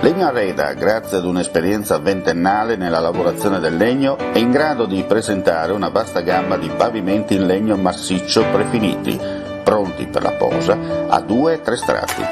Legno Arreda, grazie ad un'esperienza ventennale nella lavorazione del legno, è in grado di presentare una vasta gamma di pavimenti in legno massiccio prefiniti, pronti per la posa a 2 e 3 strati.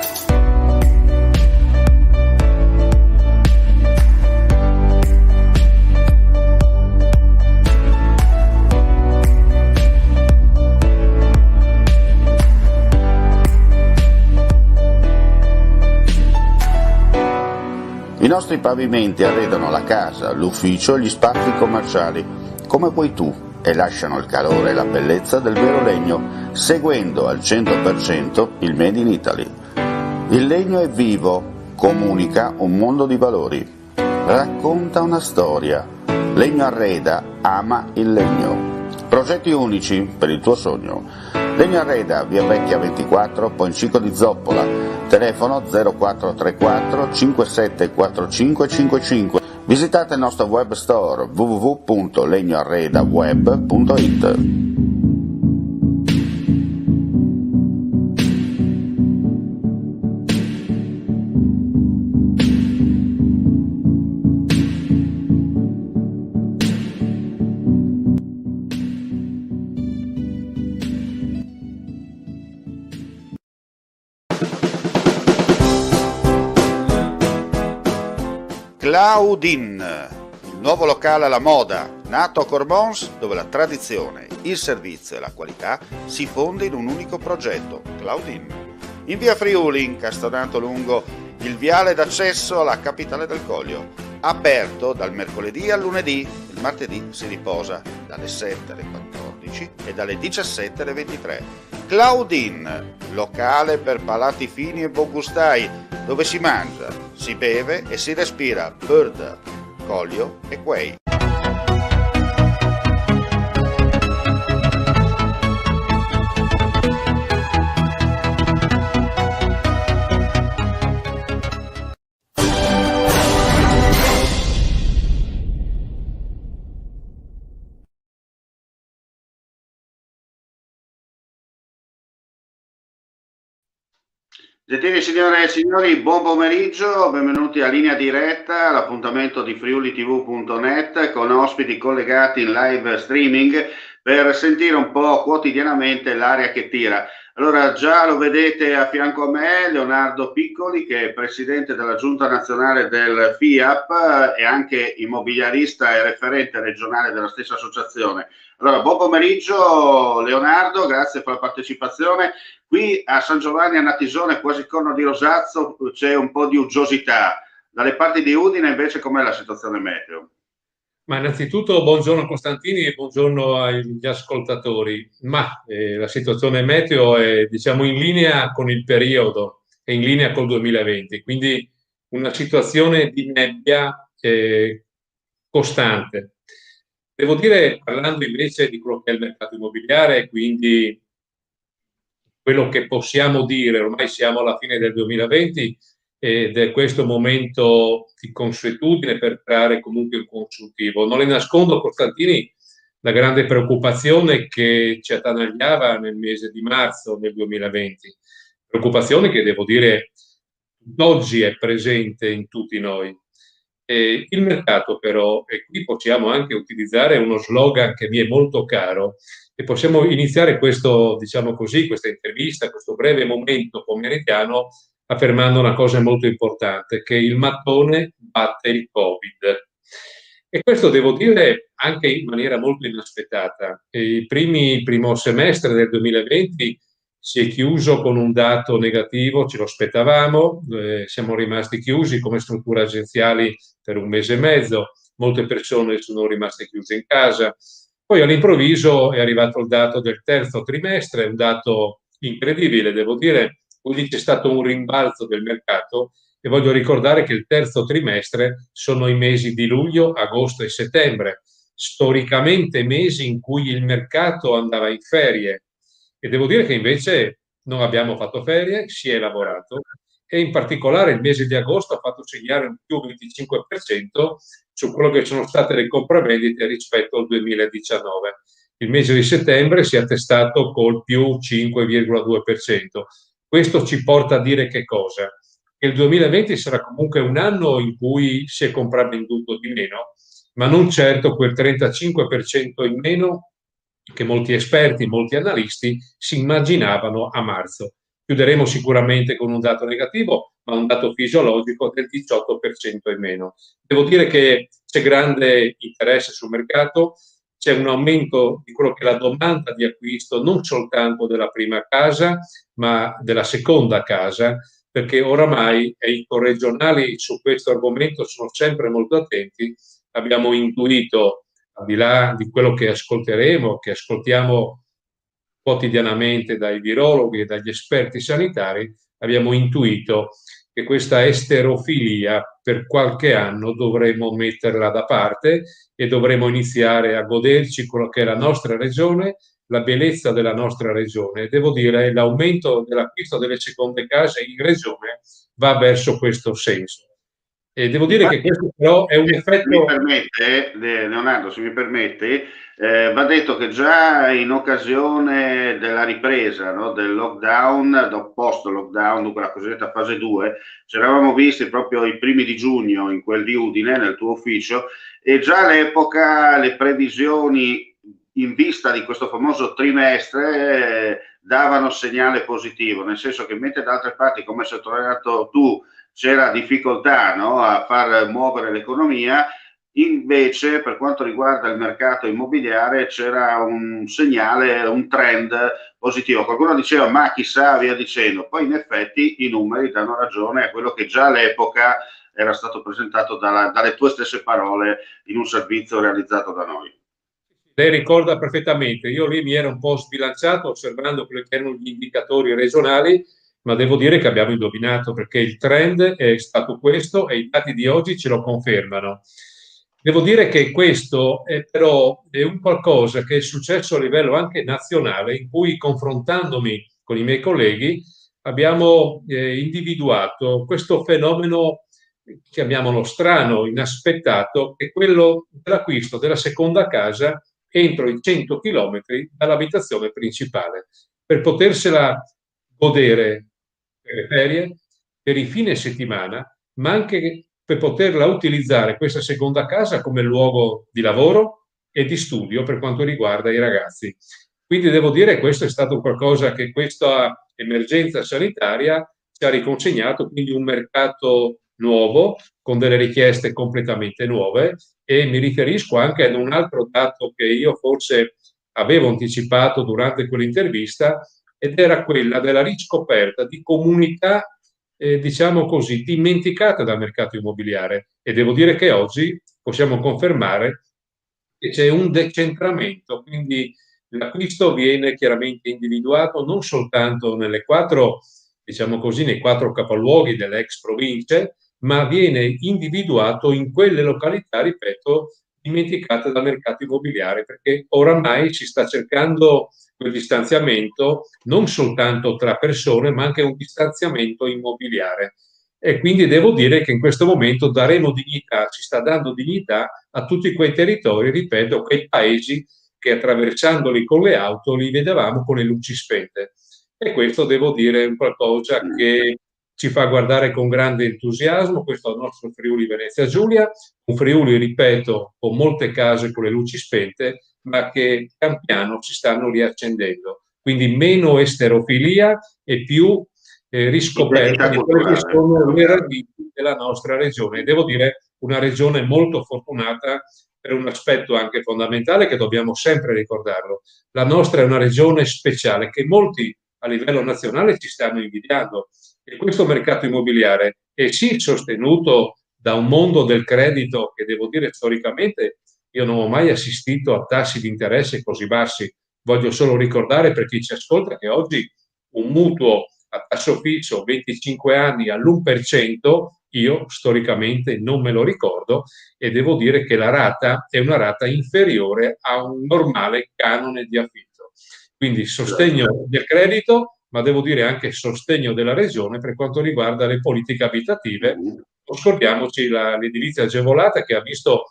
I nostri pavimenti arredano la casa, l'ufficio e gli spazi commerciali, come vuoi tu, e lasciano il calore e la bellezza del vero legno, seguendo al 100% il Made in Italy. Il legno è vivo, comunica un mondo di valori, racconta una storia. Legno Arreda ama il legno. Progetti unici per il tuo sogno. Legno Arreda, via Vecchia 24, Poncico di Zoppola, telefono 0434 5745 55. Visitate il nostro web store www.legnoarredaweb.it. Claudin, il nuovo locale alla moda, nato a Corbons, dove la tradizione, il servizio e la qualità si fonde in un unico progetto, Claudin. In via Friuli, incastonato lungo il viale d'accesso alla capitale del Coglio. Aperto dal mercoledì al lunedì, il martedì si riposa dalle 7 alle 14 e dalle 17 alle 23. Claudin, locale per palati fini e buongustai, dove si mangia, si beve e si respira Bird, Coglio e Quay. Gentili signore e signori, buon pomeriggio, benvenuti a Linea Diretta, l'appuntamento di friulitv.net con ospiti collegati in live streaming per sentire un po' quotidianamente l'aria che tira. Allora, già lo vedete a fianco a me Leonardo Piccoli, che è presidente della Giunta Nazionale del FIAP e anche immobiliarista e referente regionale della stessa associazione. Allora, buon pomeriggio Leonardo, grazie per la partecipazione. Qui a San Giovanni a Natisone, quasi Corno di Rosazzo, c'è un po' di uggiosità. Dalle parti di Udine invece com'è la situazione meteo? Ma innanzitutto buongiorno Costantini e buongiorno agli ascoltatori. La situazione meteo è, diciamo, in linea con il periodo e in linea col 2020, quindi una situazione di nebbia costante. Devo dire, parlando invece di quello che è il mercato immobiliare, quindi quello che possiamo dire, ormai siamo alla fine del 2020 ed è questo momento di consuetudine per creare comunque un consultivo. Non le nascondo, Costantini, la grande preoccupazione che ci attanagliava nel mese di marzo del 2020, preoccupazione che devo dire oggi è presente in tutti noi. Il mercato però, e qui possiamo anche utilizzare uno slogan che mi è molto caro, e possiamo iniziare questo, diciamo così, questa intervista, questo breve momento pomeridiano, affermando una cosa molto importante, che il mattone batte il Covid. E questo devo dire anche in maniera molto inaspettata. Il primo semestre del 2020 si è chiuso con un dato negativo, ce lo aspettavamo, siamo rimasti chiusi come strutture agenziali per un mese e mezzo, molte persone sono rimaste chiuse in casa. Poi all'improvviso è arrivato il dato del terzo trimestre, un dato incredibile, devo dire, quindi c'è stato un rimbalzo del mercato e voglio ricordare che il terzo trimestre sono i mesi di luglio, agosto e settembre, storicamente mesi in cui il mercato andava in ferie. E devo dire che invece non abbiamo fatto ferie, si è lavorato e in particolare il mese di agosto ha fatto segnare un più 25% su quello che sono state le compravendite rispetto al 2019. Il mese di settembre si è attestato col più 5,2%. Questo ci porta a dire che cosa? che il 2020 sarà comunque un anno in cui si è compravvenduto di meno, ma non certo quel 35% in meno che molti esperti, molti analisti si immaginavano a marzo. Chiuderemo sicuramente con un dato negativo, ma un dato fisiologico del 18% in meno. Devo dire che c'è grande interesse sul mercato, c'è un aumento di quello che è la domanda di acquisto non soltanto della prima casa, ma della seconda casa, perché oramai i corregionali su questo argomento sono sempre molto attenti. Abbiamo intuito, al di là di quello che ascolteremo, che ascoltiamo quotidianamente dai virologhi e dagli esperti sanitari, abbiamo intuito che questa esterofilia per qualche anno dovremo metterla da parte e dovremo iniziare a goderci quello che è la nostra regione, la bellezza della nostra regione. Devo dire, l'aumento dell'acquisto delle seconde case in regione va verso questo senso. E devo dire che Infatti, questo però è un se mi effetto. permette, Leonardo, se mi permetti, va detto che già in occasione della ripresa, no, del lockdown, post-lockdown, dunque la cosiddetta fase 2, ci eravamo visti proprio i primi di giugno in quel di Udine, nel tuo ufficio, e già all'epoca le previsioni in vista di questo famoso trimestre davano segnale positivo, nel senso che mentre da altre parti, come hai sottolineato tu, c'era difficoltà, no, a far muovere l'economia, invece per quanto riguarda il mercato immobiliare c'era un segnale, un trend positivo. Qualcuno diceva ma chissà, via dicendo, poi in effetti i numeri danno ragione a quello che già all'epoca era stato presentato dalle tue stesse parole in un servizio realizzato da noi. Lei ricorda perfettamente, io lì mi ero un po' sbilanciato osservando quelli che erano gli indicatori regionali, ma devo dire che abbiamo indovinato perché il trend è stato questo e i dati di oggi ce lo confermano. Devo dire che questo è però è un qualcosa che è successo a livello anche nazionale, in cui confrontandomi con i miei colleghi abbiamo individuato questo fenomeno, chiamiamolo strano, inaspettato, che è quello dell'acquisto della seconda casa entro i 100 chilometri dall'abitazione principale, per potersela godere per le ferie, per i fine settimana, ma anche per poterla utilizzare questa seconda casa come luogo di lavoro e di studio per quanto riguarda i ragazzi. Quindi devo dire che questo è stato qualcosa che questa emergenza sanitaria ci ha riconsegnato, quindi un mercato nuovo con delle richieste completamente nuove, e mi riferisco anche ad un altro dato che io forse avevo anticipato durante quell'intervista, ed era quella della riscoperta di comunità, diciamo così, dimenticate dal mercato immobiliare. E devo dire che oggi possiamo confermare che c'è un decentramento, quindi l'acquisto viene chiaramente individuato non soltanto nelle quattro, diciamo così, nei quattro capoluoghi delle ex province, ma viene individuato in quelle località, ripeto, dimenticate dal mercato immobiliare, perché oramai si sta cercando quel distanziamento non soltanto tra persone, ma anche un distanziamento immobiliare. E quindi devo dire che in questo momento daremo dignità, ci sta dando dignità a tutti quei territori, ripeto, quei paesi che attraversandoli con le auto li vedevamo con le luci spente. E questo devo dire è qualcosa che ci fa guardare con grande entusiasmo. Questo è il nostro Friuli Venezia Giulia, un Friuli, ripeto, con molte case con le luci spente, ma che pian piano si stanno riaccendendo. Quindi meno esterofilia e più riscoperta Identità di quelle che culturale. sono le radici della nostra regione. Devo dire una regione molto fortunata per un aspetto anche fondamentale che dobbiamo sempre ricordarlo. La nostra è una regione speciale che molti a livello nazionale ci stanno invidiando, e questo mercato immobiliare è sì sostenuto da un mondo del credito che, devo dire, storicamente io non ho mai assistito a tassi di interesse così bassi. Voglio solo ricordare per chi ci ascolta che oggi un mutuo a tasso fisso 25 anni all'1%, io storicamente non me lo ricordo, e devo dire che la rata è una rata inferiore a un normale canone di affitto. Quindi sostegno del credito, ma devo dire anche sostegno della regione per quanto riguarda le politiche abitative. Non scordiamoci l'edilizia agevolata, che ha visto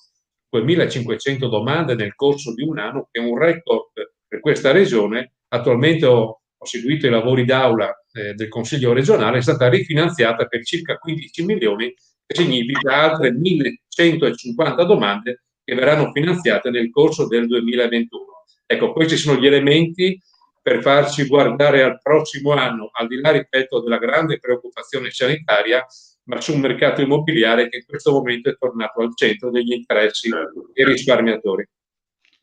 2.500 domande nel corso di un anno, che è un record per questa regione. Attualmente ho seguito i lavori d'aula del Consiglio regionale è stata rifinanziata per circa 15 milioni, che significa altre 1150 domande che verranno finanziate nel corso del 2021. Ecco, questi sono gli elementi per farci guardare al prossimo anno, al di là, ripeto, della grande preoccupazione sanitaria, ma su un mercato immobiliare che in questo momento è tornato al centro degli interessi dei risparmiatori.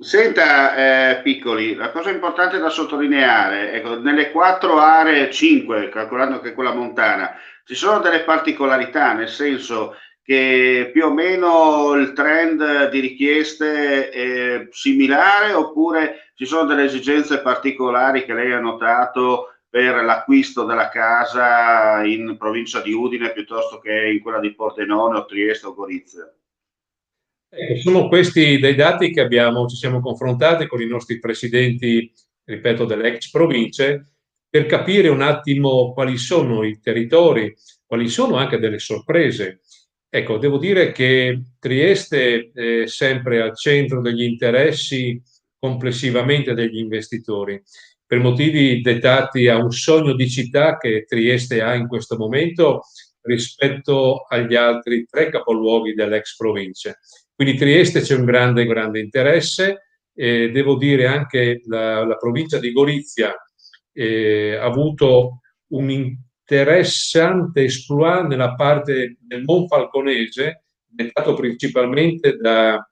Senta, Piccoli, la cosa importante da sottolineare, ecco, nelle 4 aree, 5, calcolando che quella montana, ci sono delle particolarità, nel senso che più o meno il trend di richieste è similare, oppure ci sono delle esigenze particolari che lei ha notato per l'acquisto della casa in provincia di Udine piuttosto che in quella di Pordenone o Trieste o Gorizia? Ecco, sono questi dei dati che ci siamo confrontati con i nostri presidenti, ripeto, delle ex province, per capire un attimo quali sono i territori, quali sono anche delle sorprese. Ecco, devo dire che Trieste è sempre al centro degli interessi complessivamente degli investitori, per motivi dettati a un sogno di città che Trieste ha in questo momento rispetto agli altri 3 capoluoghi delle ex province. Quindi Trieste c'è un grande, grande interesse. Devo dire anche la provincia di Gorizia ha avuto un interessante exploit nella parte del Monfalconese, dettato principalmente da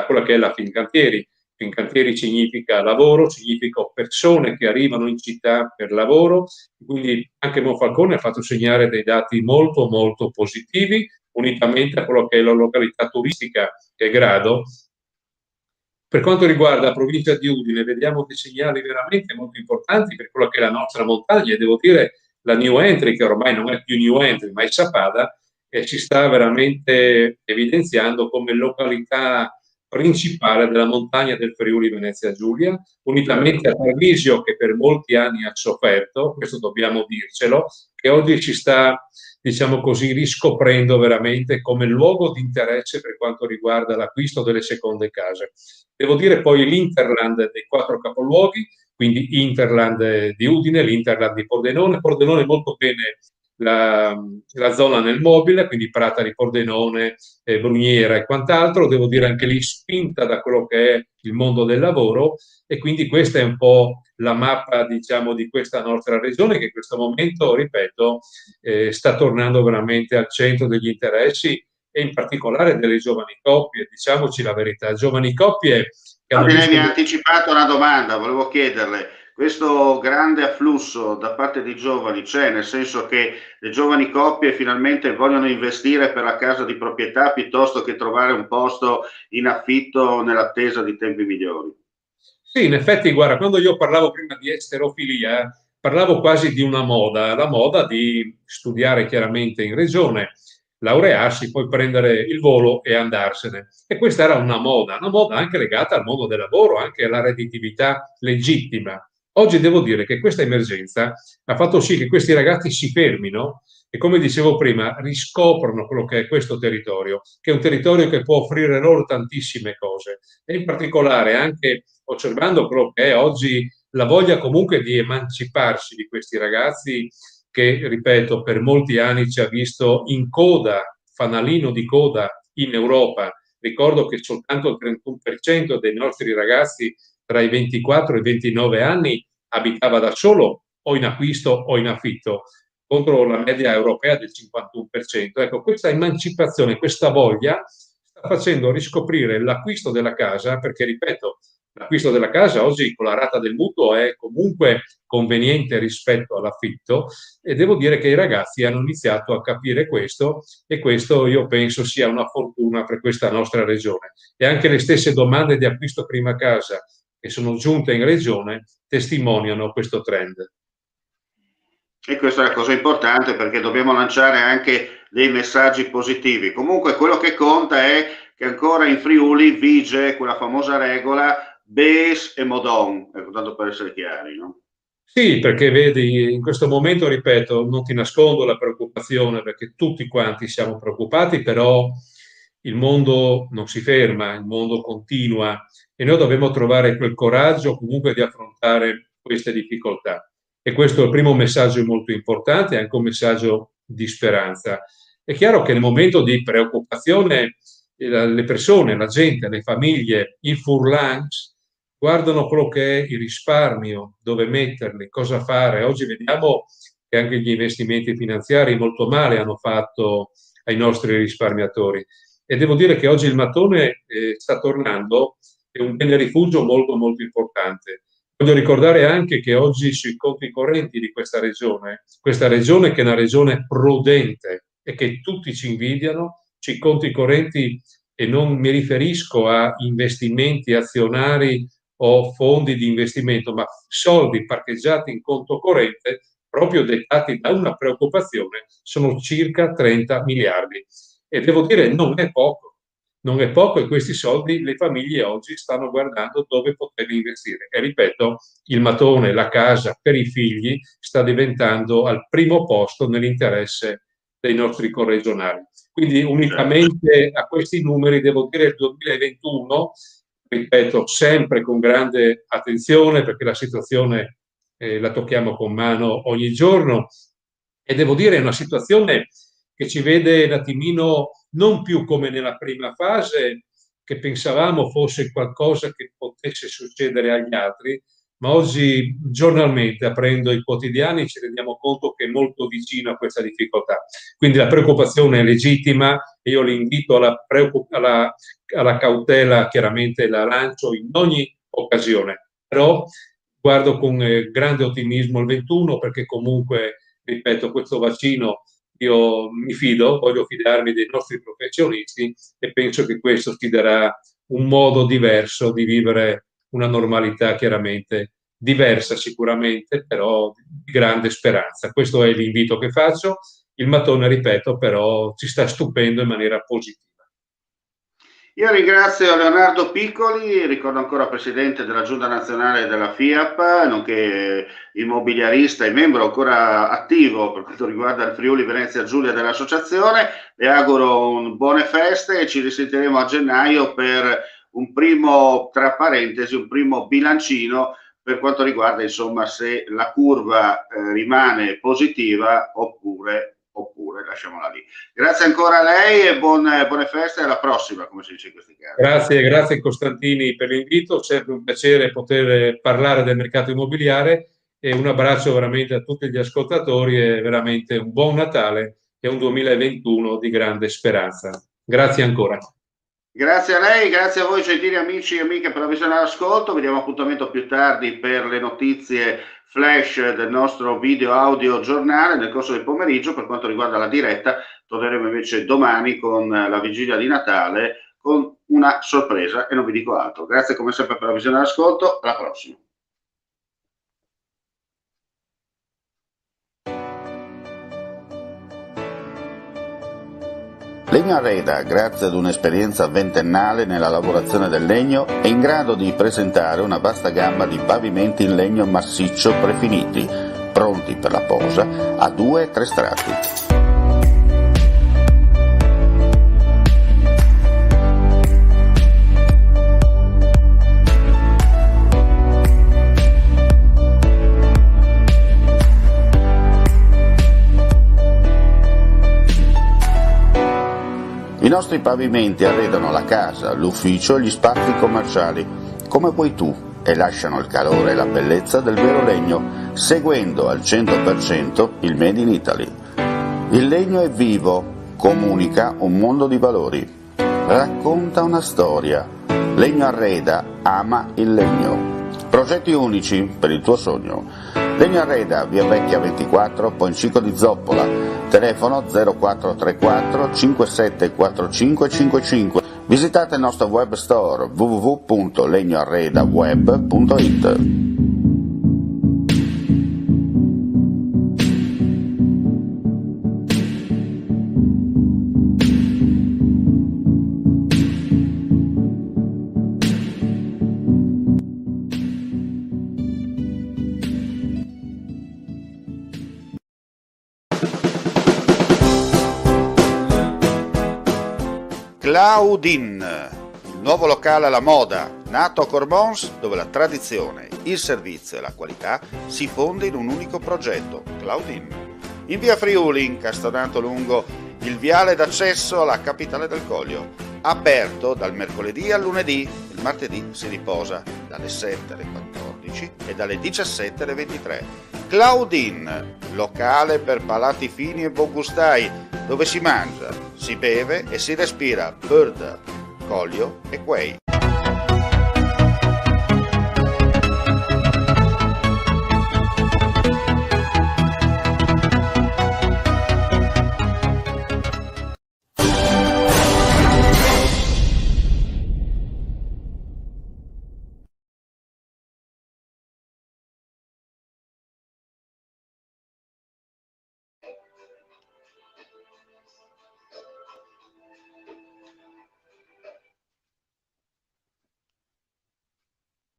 quella che è la Fincantieri. Fincantieri significa lavoro, significa persone che arrivano in città per lavoro, quindi anche Monfalcone ha fatto segnare dei dati molto, molto positivi, unitamente a quello che è la località turistica che è Grado. Per quanto riguarda la provincia di Udine, vediamo dei segnali veramente molto importanti per quello che è la nostra montagna, e devo dire la New Entry, che ormai non è più New Entry, ma è Sappada, e ci sta veramente evidenziando come località principale della montagna del Friuli Venezia Giulia, unitamente a Treviso, che per molti anni ha sofferto, questo dobbiamo dircelo, che oggi ci sta, diciamo così, riscoprendo veramente come luogo di interesse per quanto riguarda l'acquisto delle seconde case. Devo dire poi l'Interland dei 4 capoluoghi, quindi Interland di Udine, l'Interland di Pordenone. Pordenone molto bene la zona nel mobile, quindi Prata di Pordenone, Bruniera e quant'altro. Devo dire anche lì spinta da quello che è il mondo del lavoro, e quindi questa è un po' la mappa, diciamo, di questa nostra regione che in questo momento, ripeto, sta tornando veramente al centro degli interessi, e in particolare delle giovani coppie. Diciamoci la verità, giovani coppie che hanno Lei visto... mi ha anticipato una domanda, volevo chiederle, questo grande afflusso da parte di giovani c'è, nel senso che le giovani coppie finalmente vogliono investire per la casa di proprietà piuttosto che trovare un posto in affitto nell'attesa di tempi migliori? Sì, in effetti, guarda, quando io parlavo prima di esterofilia, parlavo quasi di una moda, la moda di studiare chiaramente in regione, laurearsi, poi prendere il volo e andarsene. E questa era una moda anche legata al mondo del lavoro, anche alla redditività legittima. Oggi devo dire che questa emergenza ha fatto sì che questi ragazzi si fermino e, come dicevo prima, riscoprono quello che è questo territorio, che è un territorio che può offrire loro tantissime cose, e in particolare anche osservando quello che è oggi la voglia comunque di emanciparsi di questi ragazzi che, ripeto, per molti anni ci ha visto in coda, fanalino di coda in Europa. Ricordo che soltanto il 31% dei nostri ragazzi tra i 24 e i 29 anni abitava da solo o in acquisto o in affitto, contro la media europea del 51%. Ecco, questa emancipazione, questa voglia sta facendo riscoprire l'acquisto della casa, perché, ripeto, l'acquisto della casa oggi con la rata del mutuo è comunque conveniente rispetto all'affitto, e devo dire che i ragazzi hanno iniziato a capire questo, e questo io penso sia una fortuna per questa nostra regione. E anche le stesse domande di acquisto prima casa che sono giunte in regione testimoniano questo trend. E questa è la cosa importante perché dobbiamo lanciare anche dei messaggi positivi. Comunque quello che conta è che ancora in Friuli vige quella famosa regola Bes e Modon, ecco, tanto per essere chiari, no? Sì, perché vedi, in questo momento, ripeto, non ti nascondo la preoccupazione, perché tutti quanti siamo preoccupati, però il mondo non si ferma, il mondo continua, e noi dobbiamo trovare quel coraggio comunque di affrontare queste difficoltà. E questo è il primo messaggio molto importante, anche un messaggio di speranza. È chiaro che nel momento di preoccupazione le persone, la gente, le famiglie, i furlans guardano quello che è il risparmio, dove metterli, cosa fare. Oggi vediamo che anche gli investimenti finanziari molto male hanno fatto ai nostri risparmiatori. E devo dire che oggi il mattone sta tornando, è un bene rifugio molto molto importante. Voglio ricordare anche che oggi sui conti correnti di questa regione che è una regione prudente e che tutti ci invidiano, sui conti correnti, e non mi riferisco a investimenti azionari o fondi di investimento, ma soldi parcheggiati in conto corrente, proprio dettati da una preoccupazione, sono circa 30 miliardi. E devo dire, non è poco, e questi soldi le famiglie oggi stanno guardando dove poterli investire. E ripeto, il mattone, la casa per i figli sta diventando al primo posto nell'interesse dei nostri corregionali. Quindi unicamente a questi numeri devo dire il 2021, ripeto, sempre con grande attenzione perché la situazione la tocchiamo con mano ogni giorno, e devo dire è una situazione che ci vede un attimino non più come nella prima fase, che pensavamo fosse qualcosa che potesse succedere agli altri, ma oggi giornalmente, aprendo i quotidiani, ci rendiamo conto che è molto vicino a questa difficoltà. Quindi la preoccupazione è legittima e io l'invito alla cautela, chiaramente la lancio in ogni occasione, però guardo con grande ottimismo il 21 perché comunque, ripeto, questo vaccino io mi fido, voglio fidarmi dei nostri professionisti e penso che questo ci darà un modo diverso di vivere una normalità chiaramente diversa sicuramente, però di grande speranza. Questo è l'invito che faccio. Il mattone, ripeto, però ci sta stupendo in maniera positiva. Io ringrazio Leonardo Piccoli, ricordo ancora presidente della Giunta Nazionale della FIAP, nonché immobiliarista e membro ancora attivo per quanto riguarda il Friuli Venezia Giulia dell'associazione. Le auguro buone feste e ci risentiremo a gennaio per un primo, tra parentesi, un primo bilancino per quanto riguarda insomma se la curva rimane positiva oppure lasciamola lì. Grazie ancora a lei e buone feste, alla prossima, come si dice in questi casi. Grazie Costantini per l'invito, sempre un piacere poter parlare del mercato immobiliare, e un abbraccio veramente a tutti gli ascoltatori e veramente un buon Natale e un 2021 di grande speranza. Grazie ancora. Grazie a lei, grazie a voi gentili amici e amiche per la visione e l'ascolto. Vi diamo appuntamento più tardi per le notizie flash del nostro video audio giornale nel corso del pomeriggio. Per quanto riguarda la diretta, torneremo invece domani con la vigilia di Natale con una sorpresa e non vi dico altro. Grazie come sempre per la visione e l'ascolto, alla prossima. Legno Arreda, grazie ad un'esperienza ventennale nella lavorazione del legno, è in grado di presentare una vasta gamma di pavimenti in legno massiccio prefiniti, pronti per la posa a 2 e 3 strati. I nostri pavimenti arredano la casa, l'ufficio e gli spazi commerciali, come vuoi tu, e lasciano il calore e la bellezza del vero legno, seguendo al 100% il Made in Italy. Il legno è vivo, comunica un mondo di valori, racconta una storia. Legno Arreda ama il legno. Progetti unici per il tuo sogno. Legno Arreda, via Vecchia 24, Poncico di Zoppola, telefono 0434 574555. Visitate il nostro web store www.legnoarredaweb.it. Claudin, il nuovo locale alla moda, Nato a Corbons, dove la tradizione, il servizio e la qualità si fonde in un unico progetto, Claudin. In via Friuli, incastonato lungo il viale d'accesso alla capitale del Coglio. Aperto dal mercoledì al lunedì, il martedì si riposa dalle 7 alle 14 e dalle 17 alle 23. Claudin, locale per palati fini e buongustai, dove si mangia, si beve e si respira Bird, Coglio e Quay.